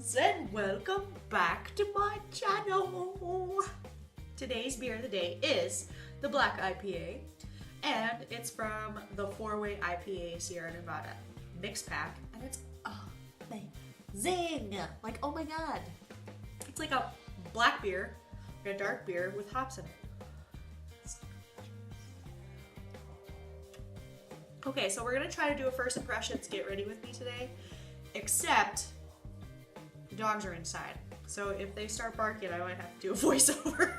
friends, and welcome back to my channel. Today's beer of the day is the Black IPA, and it's from the 4-Way IPA Sierra Nevada mix pack, and it's amazing. Like, oh my god, it's like a black beer, like a dark beer with hops in it. Okay, so we're gonna try to do a first impressions get ready with me today, except the dogs are inside. So if they start barking, I might have to do a voiceover.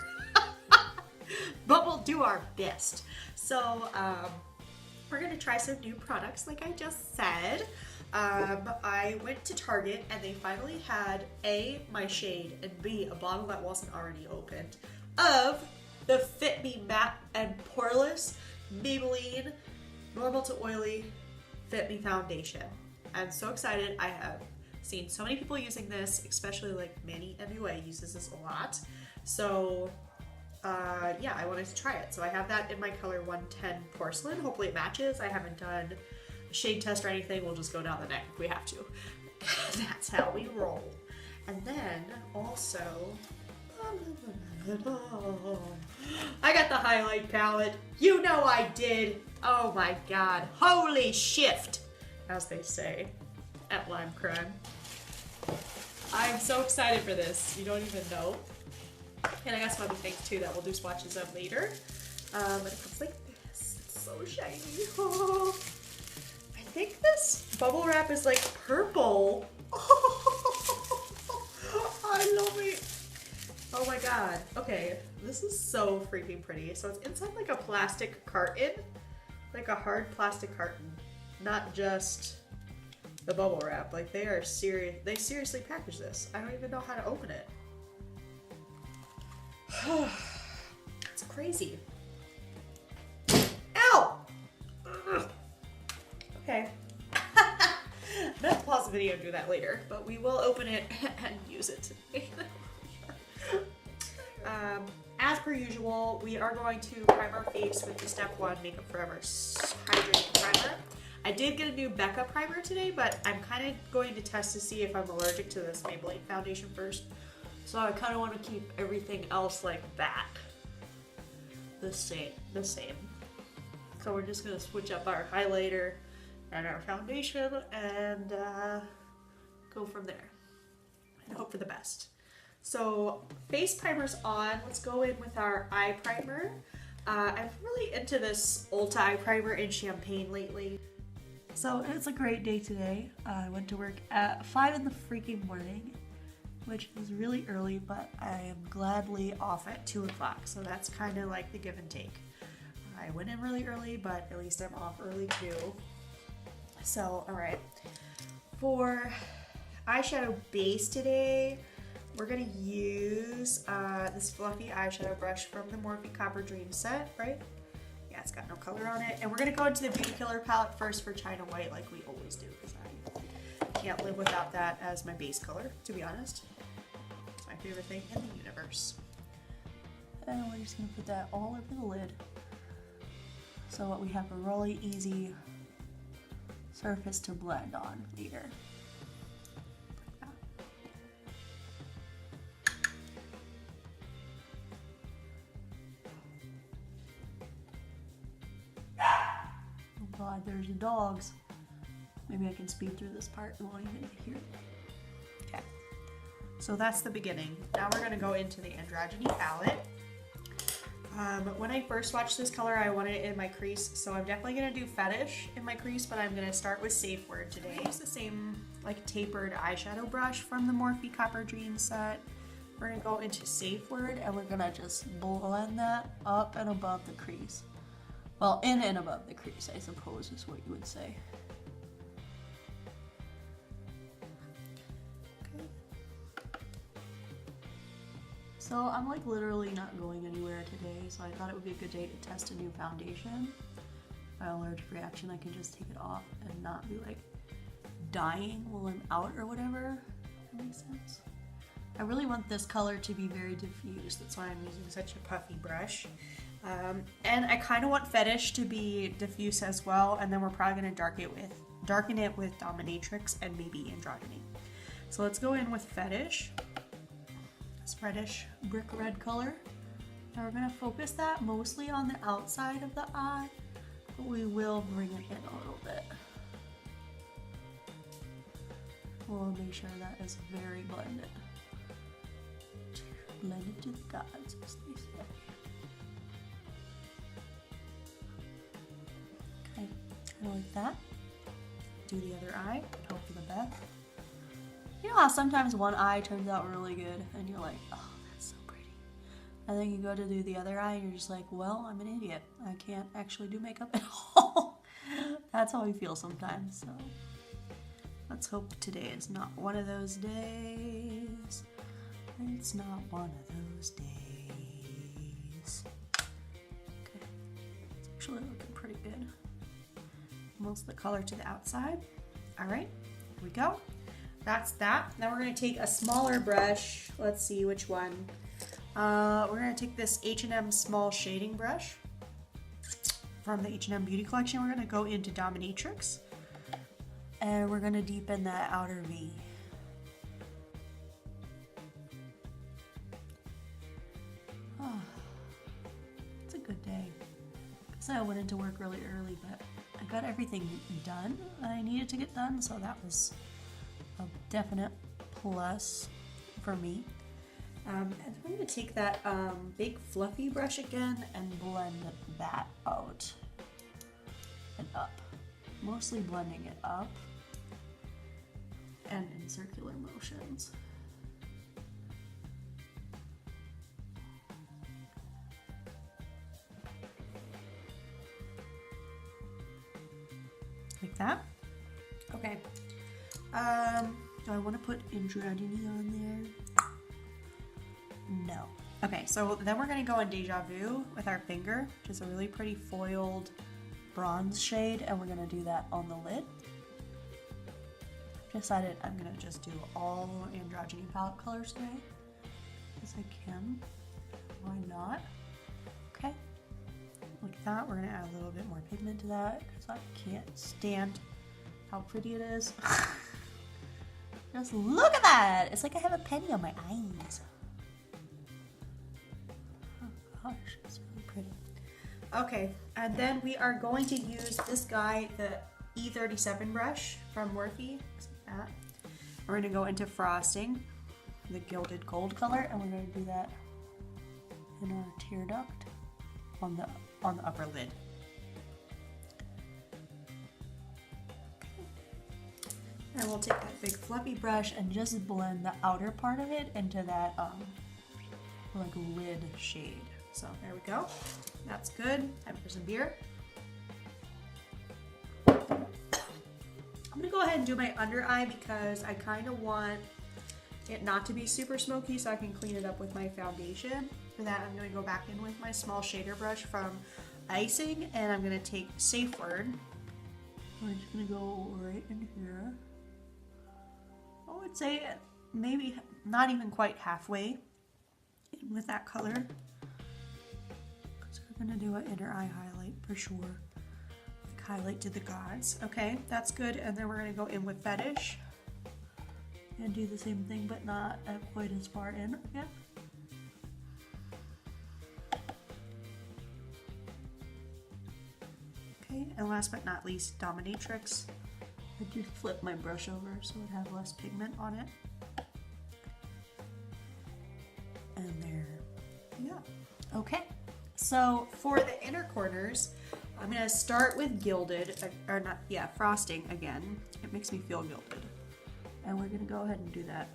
But we'll do our best. So we're gonna try some new products like I just said. I went to Target and they finally had A, my shade, and B, a bottle that wasn't already opened of the Fit Me Matte and Poreless Maybelline Normal to Oily Fit Me Foundation. I'm so excited. I have seen so many people using this, especially like Manny MUA uses this a lot. So yeah, I wanted to try it. So I have that in my color 110 porcelain. Hopefully it matches. I haven't done a shade test or anything. We'll just go down the neck if we have to. That's how we roll. And then also, I got the highlight palette. You know I did. Oh my god. Holy shift, as they say at Lime Crime. I'm so excited for this. You don't even know. And I got some other things too that we'll do swatches of later. But it comes like this. It's so shiny. Oh. I think this bubble wrap is like purple. I love it. Oh my god. Okay, this is so freaking pretty. So it's inside like a plastic carton, like a hard plastic carton, not just the bubble wrap. Like they are serious. They seriously package this. I don't even know how to open it. It's crazy. Ow! Okay. I'm gonna pause the video and do that later, but we will open it and use it today. As per usual, we are going to prime our face with the Step 1 Makeup Forever Hydrating Primer. I did get a new Becca primer today, but I'm kind of going to test to see if I'm allergic to this Maybelline foundation first. So I kind of want to keep everything else like that. The same. So we're just going to switch up our highlighter and our foundation and go from there. And hope for the best. So face primer's on. Let's go in with our eye primer. I'm really into this Ulta eye primer in champagne lately. So it's a great day today. I went to work at 5 in the freaking morning, which is really early, but I am gladly off at 2 o'clock. So that's kind of like the give and take. I went in really early, but at least I'm off early too. So, all right. For eyeshadow base today, we're gonna use this fluffy eyeshadow brush from the Morphe Copper Dream set, right? Yeah, it's got no color on it. And we're gonna go into the Beauty Killer palette first for China White like we always do, because I can't live without that as my base color, to be honest. It's my favorite thing in the universe. And we're just gonna put that all over the lid. So we have a really easy surface to blend on later. Oh god, there's the dogs. Maybe I can speed through this part and won't even hear it. Okay, so that's the beginning. Now we're gonna go into the Androgyny palette. When I first swatched this color, I wanted it in my crease, so I'm definitely gonna do Fetish in my crease, but I'm gonna start with Safe Word today. I use the same like tapered eyeshadow brush from the Morphe Copper Dream set. We're gonna go into Safe Word and we're gonna just blend that up and above the crease. Well, in and above the crease, I suppose is what you would say. Okay. So I'm like literally not going anywhere today, so I thought it would be a good day to test a new foundation. If I have an allergic reaction, I can just take it off and not be like dying while I'm out or whatever. That makes sense. I really want this color to be very diffused. That's why I'm using such a puffy brush. And I kind of want Fetish to be diffuse as well, and then we're probably going to darken it with dominatrix and maybe androgyny. So let's go in with Fetish, this reddish brick red color. And we're gonna focus that mostly on the outside of the eye, but we will bring it in a little bit. We'll make sure that is very blended. Blended to the gods, as they say. Okay, kind of like that. Do the other eye, hope for the best. You know how sometimes one eye turns out really good and you're like, oh, that's so pretty. And then you go to do the other eye and you're just like, well, I'm an idiot. I can't actually do makeup at all. That's how we feel sometimes, so. Let's hope today is not one of those days. It's not one of those days. Okay, it's actually looking pretty good. Most of the color to the outside. All right, here we go. That's that. Now we're gonna take a smaller brush. Let's see which one. We're gonna take this H&M small shading brush from the H&M Beauty Collection. We're gonna go into Dominatrix. And we're gonna deepen that outer V. Oh, it's a good day. So I went into work really early, but I got everything done I needed to get done, so that was a definite plus for me. And I'm gonna take that big fluffy brush again and blend that out and up. Mostly blending it up and in circular motions. Like that. Okay. Do I want to put androgyny on there? No. Okay, so then we're gonna go in Deja Vu with our finger, which is a really pretty foiled bronze shade, and we're gonna do that on the lid. I've decided I'm gonna just do all androgyny palette colors today, because I can. Why not? Okay, like that. We're gonna add a little bit more pigment to that, because I can't stand how pretty it is. Just look at that! It's like I have a penny on my eyes. Oh gosh, it's really pretty. Okay, and then we are going to use this guy, the E37 brush from Morphe, like that. We're gonna go into frosting, the gilded gold color, and we're gonna do that in our tear duct on the upper lid. And we'll take that big fluffy brush and just blend the outer part of it into that like lid shade. So there we go. That's good. Time for some beer. I'm gonna go ahead and do my under eye because I kind of want it not to be super smoky, so I can clean it up with my foundation. For that, I'm gonna go back in with my small shader brush from Icing, and I'm gonna take Safe Word. We're just gonna go right in here. I would say maybe not even quite halfway in with that color. So we're gonna do an inner eye highlight for sure. Like highlight to the gods. Okay, that's good. And then we're gonna go in with Fetish and do the same thing, but not quite as far in again. Okay, and last but not least, Dominatrix. I just flip my brush over so it has less pigment on it. And there, yeah. Okay, so for the inner corners, I'm gonna start with gilded, or not, yeah, frosting again. It makes me feel gilded. And we're gonna go ahead and do that.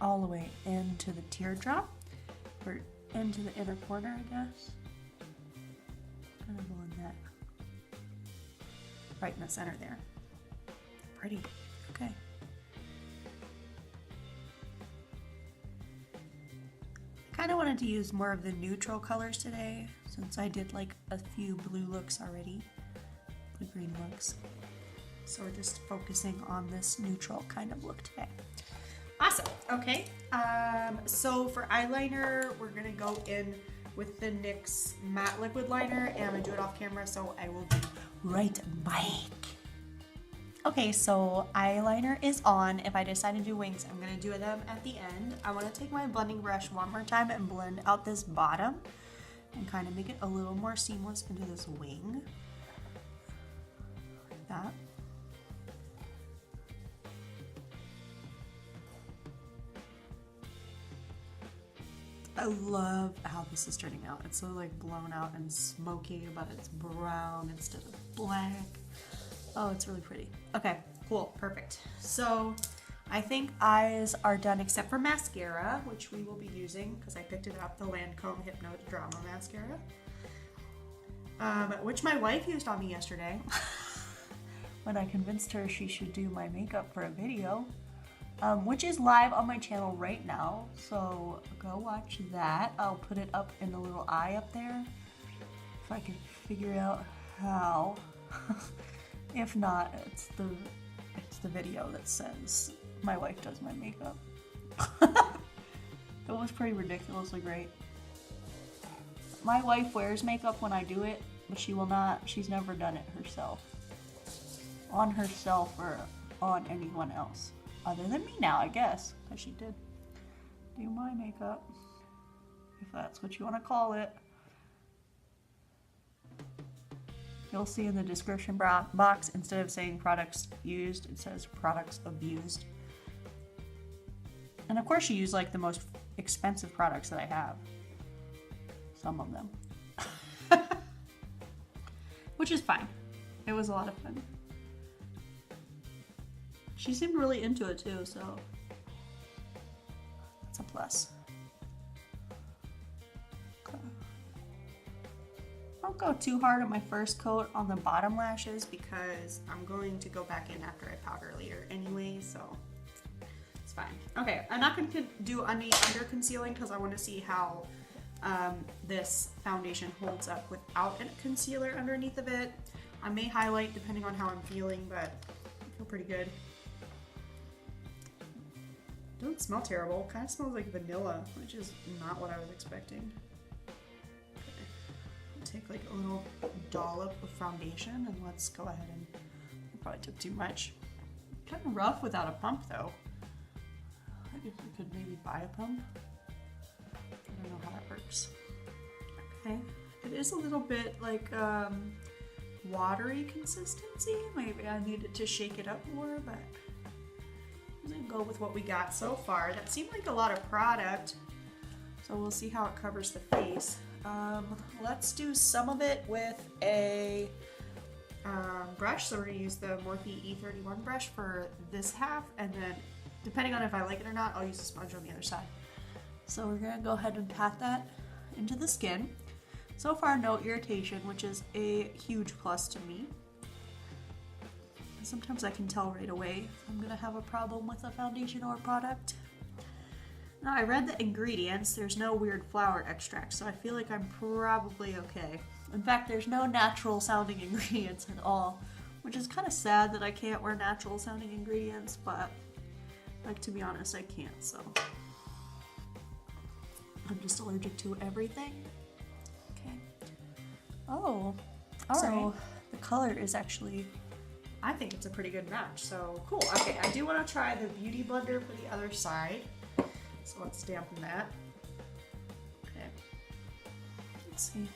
All the way into the teardrop, or into the inner corner, I guess. Kind of blend that right in the center there. Pretty. Okay. I kind of wanted to use more of the neutral colors today, since I did like a few blue looks already, blue-green looks. So we're just focusing on this neutral kind of look today. Awesome. Okay. So for eyeliner, we're gonna go in with the NYX matte liquid liner, and I'm gonna do it off camera, so I will be right mic. Okay, so eyeliner is on. If I decide to do wings, I'm gonna do them at the end. I wanna take my blending brush one more time and blend out this bottom and kind of make it a little more seamless into this wing. Like that. I love how this is turning out. It's so like blown out and smoky, but it's brown instead of black. Oh, it's really pretty. Okay, cool, perfect. So I think eyes are done except for mascara, which we will be using because I picked it up, the Lancome Hypno Drama Mascara, which my wife used on me yesterday when I convinced her she should do my makeup for a video, which is live on my channel right now. So go watch that. I'll put it up in the little eye up there if I can figure out how. If not, it's the video that says my wife does my makeup. It was pretty ridiculously great. My wife wears makeup when I do it, but she will not. She's never done it herself. On herself or on anyone else. Other than me now, I guess. Because she did do my makeup. If that's what you want to call it. You'll see in the description box, instead of saying products used, it says products abused. And of course you use like the most expensive products that I have. Some of them. Which is fine. It was a lot of fun. She seemed really into it too, so that's a plus. Don't go too hard on my first coat on the bottom lashes because I'm going to go back in after I powder later anyway, so it's fine. Okay, I'm not going to do any under concealing because I want to see how this foundation holds up without a concealer underneath of it. I may highlight depending on how I'm feeling, but I feel pretty good. Doesn't smell terrible. Kind of smells like vanilla, which is not what I was expecting. Take like a little dollop of foundation and let's go ahead and I probably took too much. Kind of rough without a pump though. I guess I could maybe buy a pump. I don't know how that works. Okay, it is a little bit like watery consistency. Maybe I needed to shake it up more, but I'm gonna go with what we got so far. That seemed like a lot of product, so we'll see how it covers the face. Let's do some of it with a brush. So we're going to use the Morphe E31 brush for this half, and then depending on if I like it or not, I'll use a sponge on the other side. So we're going to go ahead and pat that into the skin. So far, no irritation, which is a huge plus to me. Sometimes I can tell right away if I'm going to have a problem with a foundation or a product. Now, I read the ingredients. There's no weird flower extract, so I feel like I'm probably okay. In fact, there's no natural sounding ingredients at all, which is kind of sad that I can't wear natural sounding ingredients, but like, to be honest, I can't, so I'm just allergic to everything. Okay. Oh, all right. The color is actually, I think it's a pretty good match, so cool. Okay, I do want to try the Beauty Blender for the other side. So let's dampen that. Okay. Let's see.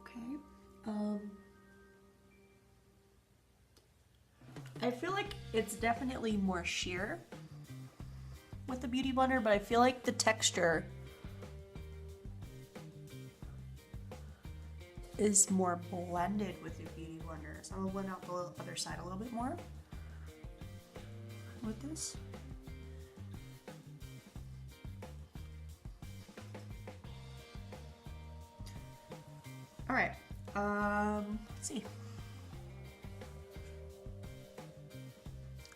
Okay. I feel like it's definitely more sheer with the Beauty Blender, but I feel like the texture is more blended with the Beauty Blender. So I'm gonna blend out the other side a little bit more with this. All right, let's see.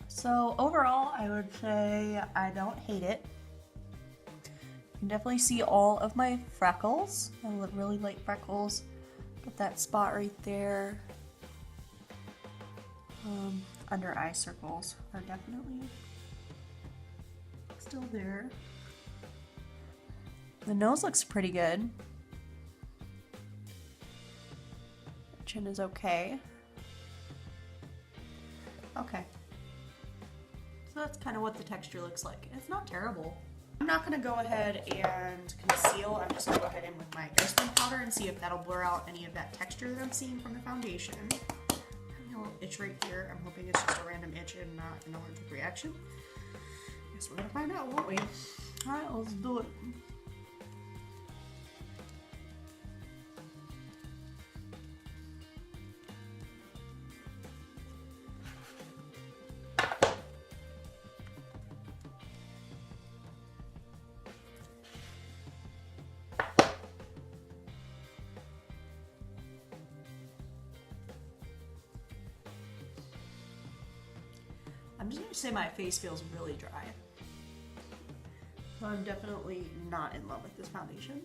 So overall, I would say I don't hate it. can definitely see all of my freckles. I have really light freckles. Got that spot right there. Under eye circles are definitely still there. The nose looks pretty good. The chin is okay. Okay. So that's kind of what the texture looks like. It's not terrible. I'm not gonna go ahead and conceal. I'm just gonna go ahead in with my airsprint powder and see if that'll blur out any of that texture that I'm seeing from the foundation. I'm having a little itch right here. I'm hoping it's just a random itch and not an allergic reaction. Guess we're gonna find out, won't we? All right, let's do it. I'm just gonna say my face feels really dry. So I'm definitely not in love with this foundation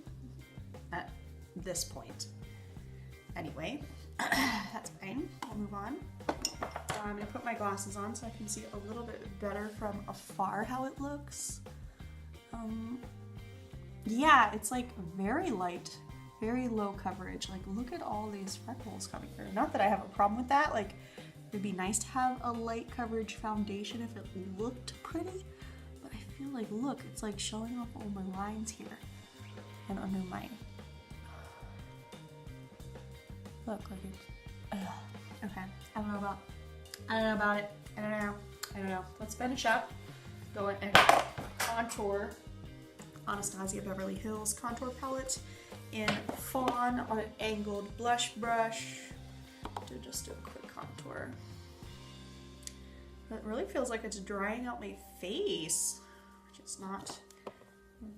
at this point. Anyway, that's fine. I'll move on. I'm gonna put my glasses on so I can see a little bit better from afar how it looks. Yeah, it's like very light, very low coverage. Like, look at all these freckles coming through. Not that I have a problem with that. Like, it'd be nice to have a light coverage foundation if it looked pretty, but I feel like, look, it's like showing off all my lines here and under my, look, like it's, okay, I don't know about it, I don't know. Let's finish up, go in and contour Anastasia Beverly Hills contour palette in Fawn on an angled blush brush to just do a quick contour. It really feels like it's drying out my face, which is not a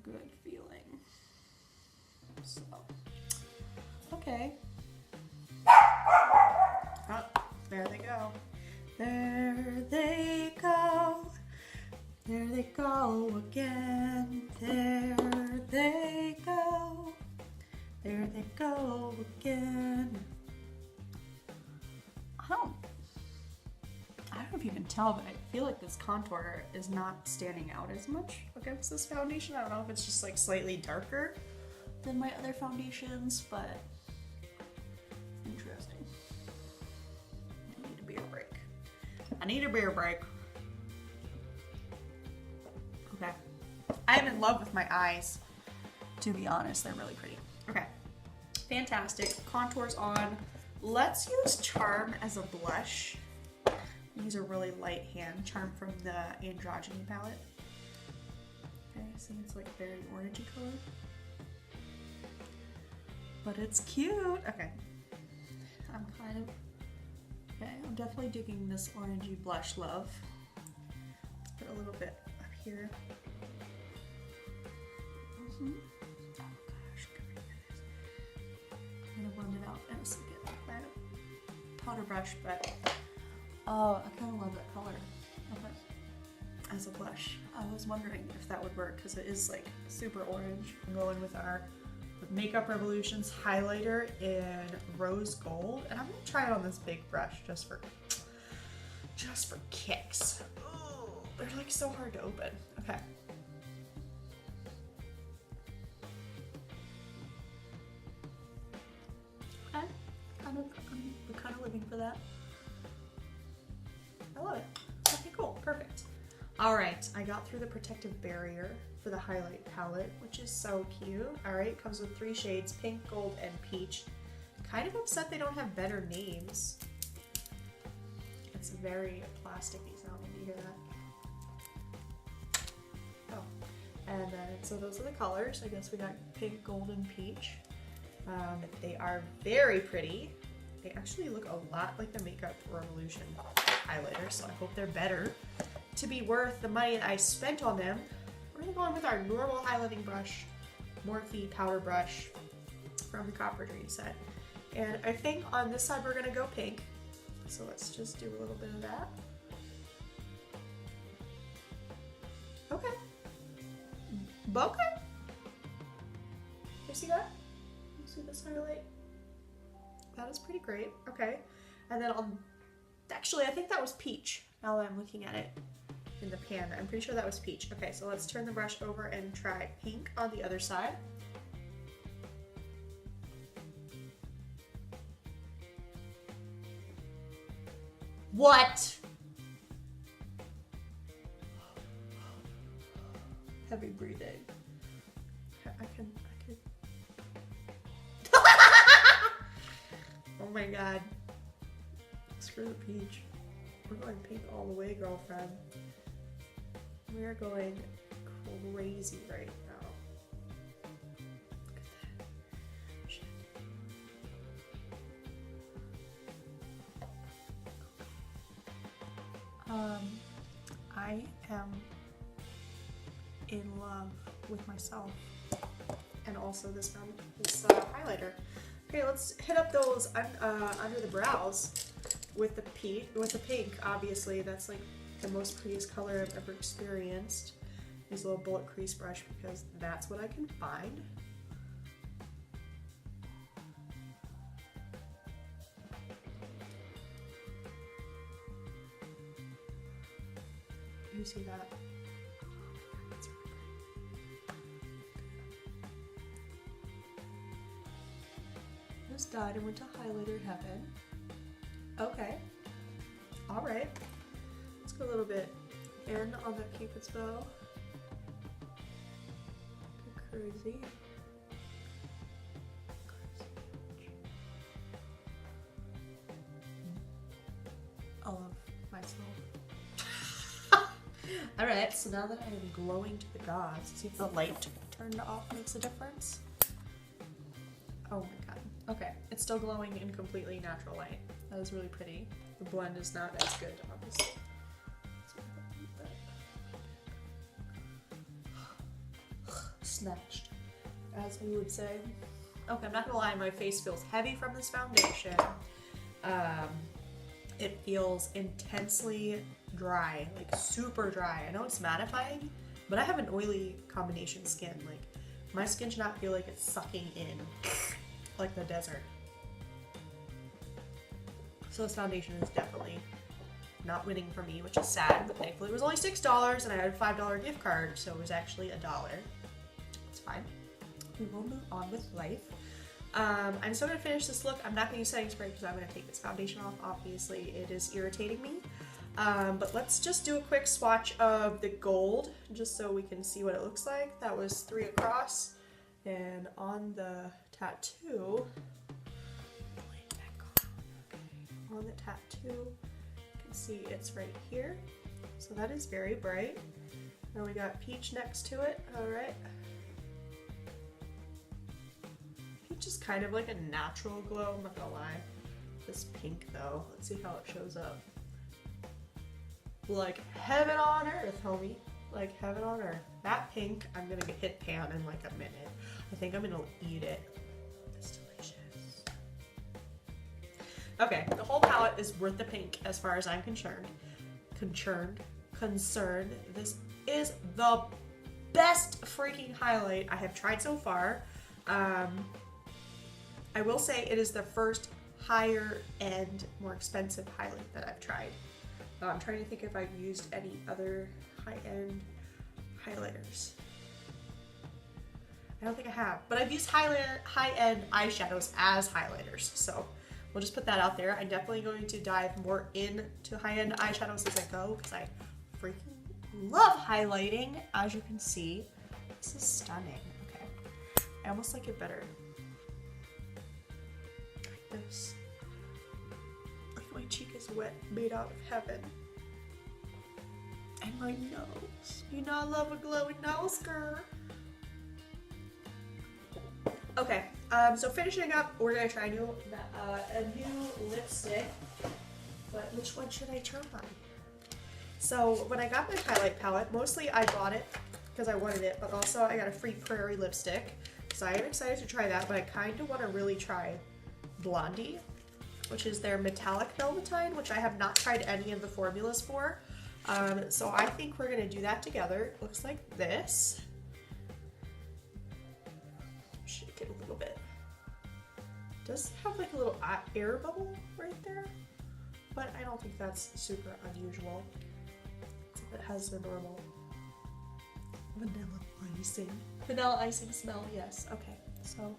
good feeling. So, okay. Oh, there they go. There they go. There they go again. There they go. There they go again. I don't know if you can tell, but I feel like this contour is not standing out as much against this foundation. I don't know if it's just like slightly darker than my other foundations, but interesting. I need a beer break. I need a beer break. Okay. I am in love with my eyes, to be honest. They're really pretty. Okay. Fantastic. Contours on. Let's use Charm as a blush. Use a really light hand. Charm from the Androgyny palette. Okay, see, it's like very orangey color. But it's cute. Okay. I'm definitely digging this orangey blush love. Let's put a little bit up here. Oh gosh, I'm gonna blend it out in a second with my powder brush, but oh, I kind of love that color as a blush. I was wondering if that would work because it is like super orange. I'm going with our Makeup Revolution's highlighter in rose gold, and I'm gonna try it on this big brush just for kicks. Ooh, they're like so hard to open. Okay. I'm kind of living for that. I love it. Okay, cool, perfect. All right, I got through the protective barrier for the highlight palette, which is so cute. All right, it comes with 3 shades, pink, gold, and peach. Kind of upset they don't have better names. It's very plasticky sounding, do you hear that? Oh, and then, so those are the colors. I guess we got pink, gold, and peach. They are very pretty. They actually look a lot like the Makeup Revolution highlighter, so I hope they're better to be worth the money that I spent on them. We're gonna go in with our normal highlighting brush, Morphe powder brush from the Copper Dream set. And I think on this side we're gonna go pink. So let's just do a little bit of that. Okay. Okay. You see that? You see this highlight? That is pretty great. Okay. And then actually, I think that was peach, now that I'm looking at it in the pan. I'm pretty sure that was peach. Okay, so let's turn the brush over and try pink on the other side. What? Heavy breathing. I can. Oh my god. Screw the peach. We're going pink all the way, girlfriend. We are going crazy right now. Look at that. Shit. I am in love with myself and also this highlighter. Okay, let's hit up those under the brows with the pink. Obviously, that's like the most prettiest color I've ever experienced. Use a little bullet crease brush because that's what I can find. You see that? That's really pretty. Just died and went to highlighter heaven. Okay. All right. Let's go a little bit in on the Cupid's bow. Go crazy. All of myself. Alright, so now that I am glowing to the gods, see if the light turned off makes a difference. Oh my god. Okay, it's still glowing in completely natural light. That is really pretty. The blend is not as good, obviously. Snatched, as we would say. Okay, I'm not gonna lie, my face feels heavy from this foundation. It feels intensely dry, like super dry. I know it's mattifying, but I have an oily combination skin. Like, my skin should not feel like it's sucking in like the desert. So this foundation is definitely not winning for me, which is sad, but thankfully it was only $6 and I had a $5 gift card, so it was actually $1. It's fine. We will move on with life. I'm still gonna finish this look. I'm not gonna use setting spray because I'm gonna take this foundation off. Obviously, it is irritating me. But let's just do a quick swatch of the gold, just so we can see what it looks like. That was 3 across, and on the tattoo, on the tattoo, you can see it's right here. So that is very bright. Now we got peach next to it. All right. Peach is kind of like a natural glow, I'm not gonna lie. This pink though, let's see how it shows up. Like heaven on earth, homie. Like heaven on earth. That pink, I'm gonna hit pan in like a minute. I think I'm gonna eat it. It's delicious. Okay, the whole palette is worth the pink as far as I'm concerned. This is the best freaking highlight I have tried so far. I will say it is the first higher end, more expensive highlight that I've tried. I'm trying to think if I've used any other high-end highlighters. I don't think I have, but I've used high-end eyeshadows as highlighters, so we'll just put that out there. I'm definitely going to dive more into high-end eyeshadows as I go because I freaking love highlighting, as you can see. This is stunning. Okay, I almost like it better. Like this. My cheek is wet, made out of heaven. And my nose. You know I love a glowing nose, girl. Okay, so finishing up, we're gonna try a new lipstick. But which one should I try? So when I got my highlight palette, mostly I bought it because I wanted it, but also I got a free Prairie lipstick. So I am excited to try that, but I kind of want to really try Blondie, which is their metallic velveteen, which I have not tried any of the formulas for. So I think we're gonna do that together. It looks like this. Shake it does have like a little air bubble right there, but I don't think that's super unusual. It has the normal vanilla icing smell. Yes. Okay. So.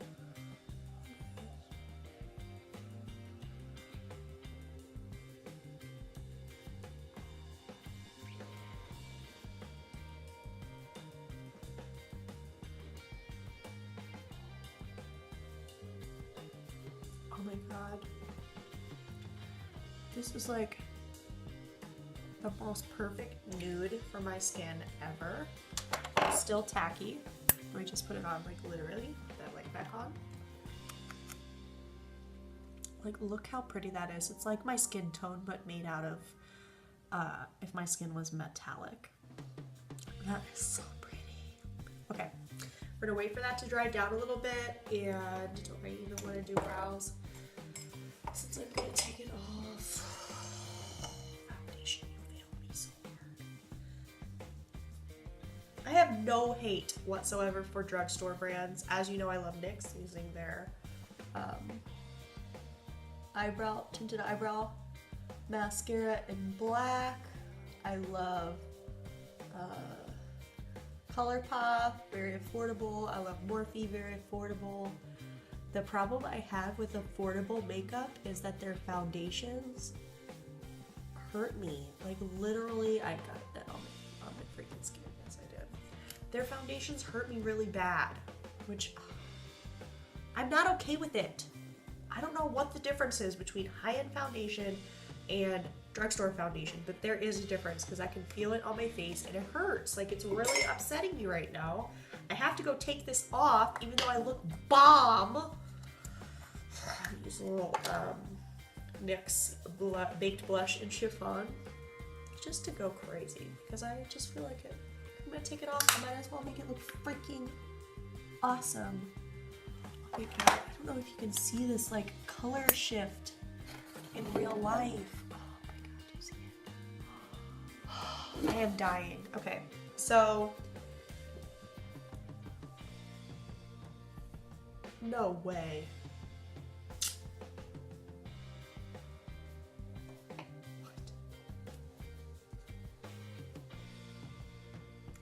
Oh my god. This is like the most perfect nude for my skin ever. It's still tacky. Let me just put it on, like literally, put that like back on. Like, look how pretty that is. It's like my skin tone, but made out of, if my skin was metallic. That is so pretty. Okay, we're gonna wait for that to dry down a little bit, and do I even want to do brows? Since I'm gonna take it off. Foundation, you failed me so hard. I have no hate whatsoever for drugstore brands. As you know, I love NYX, using their tinted eyebrow mascara in black. I love ColourPop, very affordable. I love Morphe, very affordable. The problem I have with affordable makeup is that their foundations hurt me. Like, literally, I got that on my freaking skin. Yes, I did. Their foundations hurt me really bad, which I'm not okay with it. I don't know what the difference is between high-end foundation and drugstore foundation, but there is a difference because I can feel it on my face and it hurts. Like, it's really upsetting me right now. I have to go take this off even though I look bomb. Use a little NYX Baked Blush in Chiffon just to go crazy because I just feel like it. I'm gonna take it off. I might as well make it look freaking awesome. Oh my god, I don't know if you can see this like color shift in real life. Oh my god, do you see it? I am dying. Okay, so no way.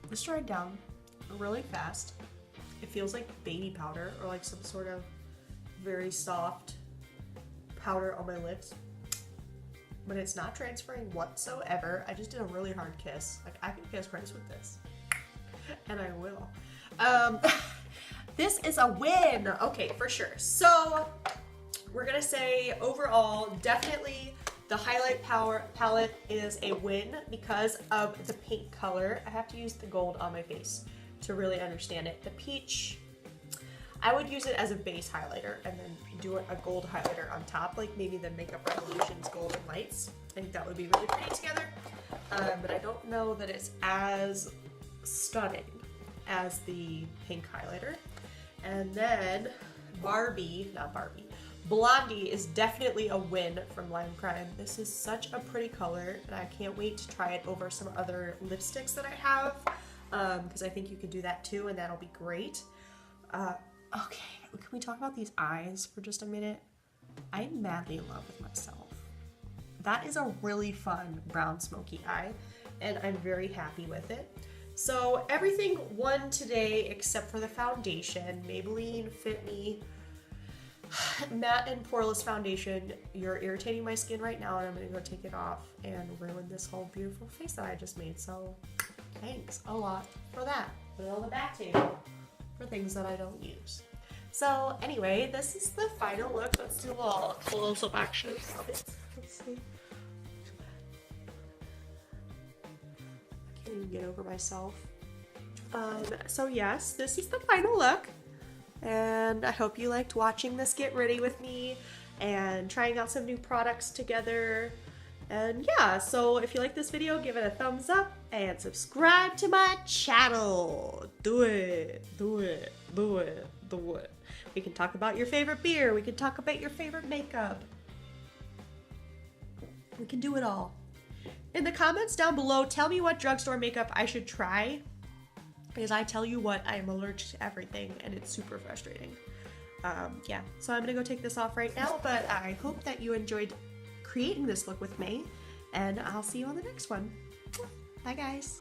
This dried down really fast. It feels like baby powder or like some sort of very soft powder on my lips, but it's not transferring whatsoever. I just did a really hard kiss. Like, I can kiss Christ with this, and I will. This is a win. Okay, for sure. So we're gonna say overall, definitely the highlight palette is a win because of the pink color. I have to use the gold on my face to really understand it. The peach, I would use it as a base highlighter and then do a gold highlighter on top, like maybe the Makeup Revolution's Golden Lights. I think that would be really pretty together. But I don't know that it's as stunning as the pink highlighter. And then Blondie is definitely a win from Lime Crime. This is such a pretty color, and I can't wait to try it over some other lipsticks that I have, because I think you could do that too, and that'll be great. Okay, can we talk about these eyes for just a minute? I'm madly in love with myself. That is a really fun brown smoky eye, and I'm very happy with it. So everything won today except for the foundation. Maybelline Fit Me Matte and Poreless Foundation. You're irritating my skin right now, and I'm gonna go take it off and ruin this whole beautiful face that I just made. So thanks a lot for that. Put it on the back table for things that I don't use. So anyway, this is the final look. Let's do a little close-up action of it. Let's see. I can't even get over myself. So yes, this is the final look. And I hope you liked watching this get ready with me and trying out some new products together. And yeah, so if you like this video, give it a thumbs up and subscribe to my channel. Do it, do it, do it, do it. We can talk about your favorite beer. We can talk about your favorite makeup. We can do it all. In the comments down below, tell me what drugstore makeup I should try. Because I tell you what, I am allergic to everything and it's super frustrating. Yeah, so I'm gonna go take this off right now, but I hope that you enjoyed creating this look with me, and I'll see you on the next one. Bye guys.